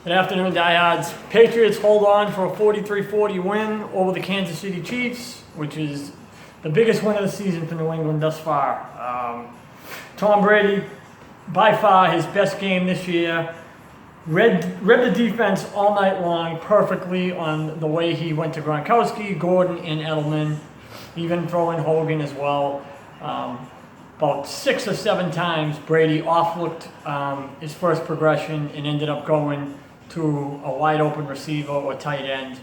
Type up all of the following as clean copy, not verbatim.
Good afternoon, diehards. Patriots hold on for a 43-40 win over the Kansas City Chiefs, which is the biggest win of the season for New England thus far. Tom Brady, by far his best game this year. Read the defense all night long perfectly on the way he went to Gronkowski, Gordon, and Edelman, even throwing Hogan as well. About 6 or 7 times Brady offlooked his first progression and ended up going to a wide open receiver or tight end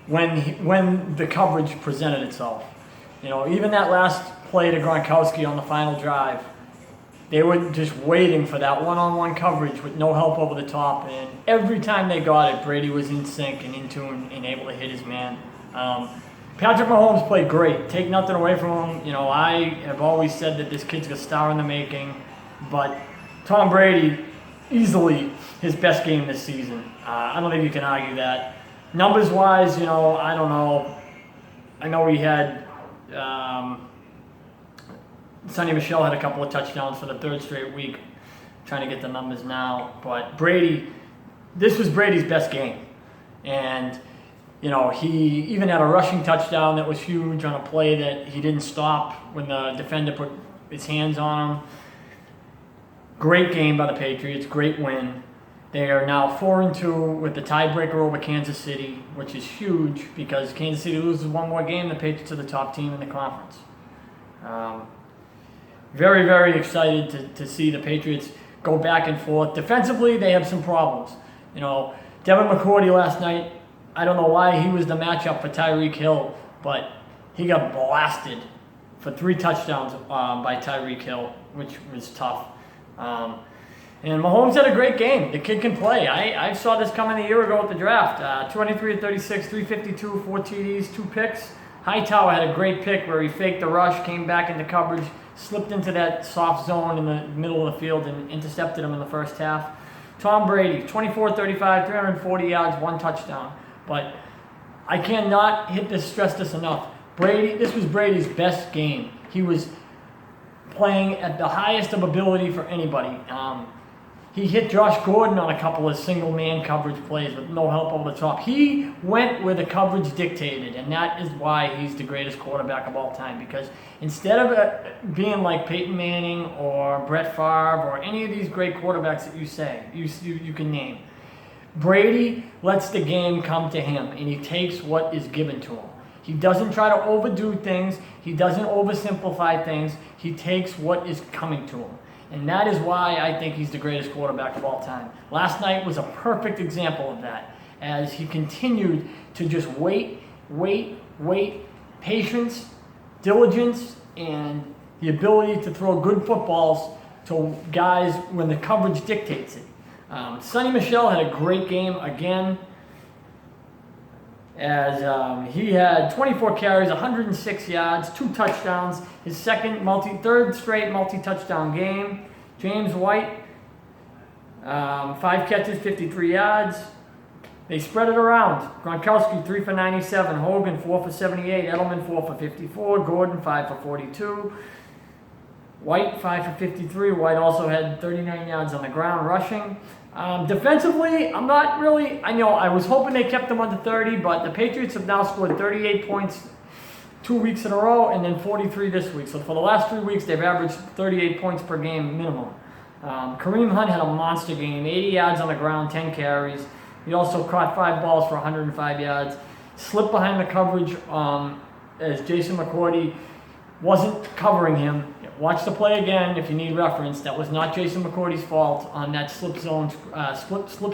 when the coverage presented itself. You know, even that last play to Gronkowski on the final drive, they were just waiting for that one-on-one coverage with no help over the top, and every time they got it, Brady was in sync and in tune and able to hit his man. Patrick Mahomes played great. Take nothing away from him. You know, I have always said that this kid's a star in the making, but Tom Brady, easily his best game this season. I don't think you can argue that. Numbers-wise, you know, I don't know. I know he had Sonny Michel had a couple of touchdowns for the 3rd straight week. Trying to get the numbers now, but Brady, this was Brady's best game, and you know, he even had a rushing touchdown that was huge on a play that he didn't stop when the defender put his hands on him. Great game by the Patriots, great win. They are now 4-2 with the tiebreaker over Kansas City, which is huge because Kansas City loses one more game, the Patriots are the top team in the conference. Very, very excited to see the Patriots go back and forth. Defensively, they have some problems. You know, Devin McCourty last night, I don't know why he was the matchup for Tyreek Hill, but he got blasted for 3 touchdowns by Tyreek Hill, which was tough. And Mahomes had a great game. The kid can play. I saw this coming a year ago at the draft. 23 of 36, 352, 4 TDs, 2 picks. Hightower had a great pick where he faked the rush, came back into coverage, slipped into that soft zone in the middle of the field and intercepted him in the first half. Tom Brady, 24 35, 340 yards, 1 touchdown. But I cannot stress this enough. This was Brady's best game. He was playing at the highest of ability for anybody. He hit Josh Gordon on a couple of single-man coverage plays with no help over the top. He went where the coverage dictated, and that is why he's the greatest quarterback of all time. Because instead of being like Peyton Manning or Brett Favre or any of these great quarterbacks that you can name, Brady lets the game come to him, and he takes what is given to him. He doesn't try to overdo things. He doesn't oversimplify things. He takes what is coming to him. And that is why I think he's the greatest quarterback of all time. Last night was a perfect example of that, as he continued to just wait, patience, diligence, and the ability to throw good footballs to guys when the coverage dictates it. Sonny Michel had a great game again, as he had 24 carries, 106 yards, 2 touchdowns, his 3rd straight multi-touchdown game. James White, 5 catches, 53 yards. They spread it around. Gronkowski, 3 for 97, Hogan, 4 for 78, Edelman, 4 for 54, Gordon, 5 for 42. White, 5 for 53. White also had 39 yards on the ground rushing. Defensively, I'm not really, I know I was hoping they kept them under 30, but the Patriots have now scored 38 points 2 weeks in a row and then 43 this week. So for the last 3 weeks, they've averaged 38 points per game minimum. Kareem Hunt had a monster game, 80 yards on the ground, 10 carries. He also caught 5 balls for 105 yards. Slipped behind the coverage as Jason McCourty wasn't covering him. Watch the play again if you need reference. That was not Jason McCourty's fault on that slip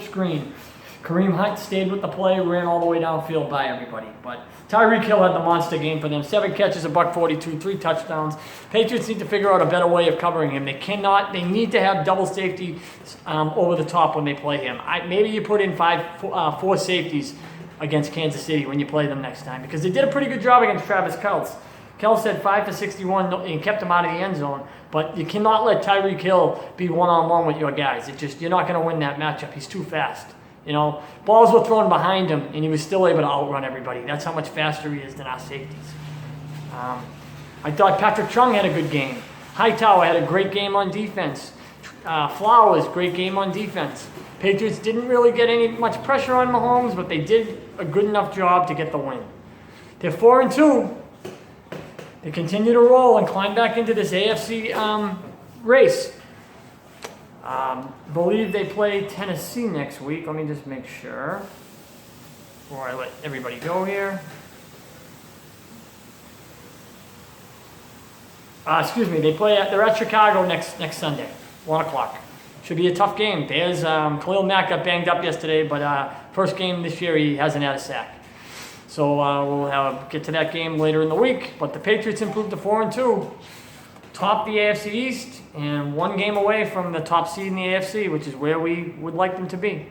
screen. Kareem Hunt stayed with the play, ran all the way downfield by everybody. But Tyreek Hill had the monster game for them. 7 catches, $142, 3 touchdowns. Patriots need to figure out a better way of covering him. They need to have double safety over the top when they play him. Maybe you put in 4 safeties against Kansas City when you play them next time, because they did a pretty good job against Travis Kelce. Kelce had 5 for 61 and kept him out of the end zone, but you cannot let Tyreek Hill be one-on-one with your guys. You're not going to win that matchup. He's too fast. You know, balls were thrown behind him, and he was still able to outrun everybody. That's how much faster he is than our safeties. I thought Patrick Chung had a good game. Hightower had a great game on defense. Flowers, great game on defense. Patriots didn't really get much pressure on Mahomes, but they did a good enough job to get the win. They're 4-2. They continue to roll and climb back into this AFC race. Believe they play Tennessee next week. Let me just make sure before I let everybody go here. They're at Chicago next Sunday, 1 o'clock. Should be a tough game. There's Khalil Mack got banged up yesterday, but first game this year he hasn't had a sack. So we'll get to that game later in the week. But the Patriots improved to 4-2, top the AFC East, and 1 game away from the top seed in the AFC, which is where we would like them to be.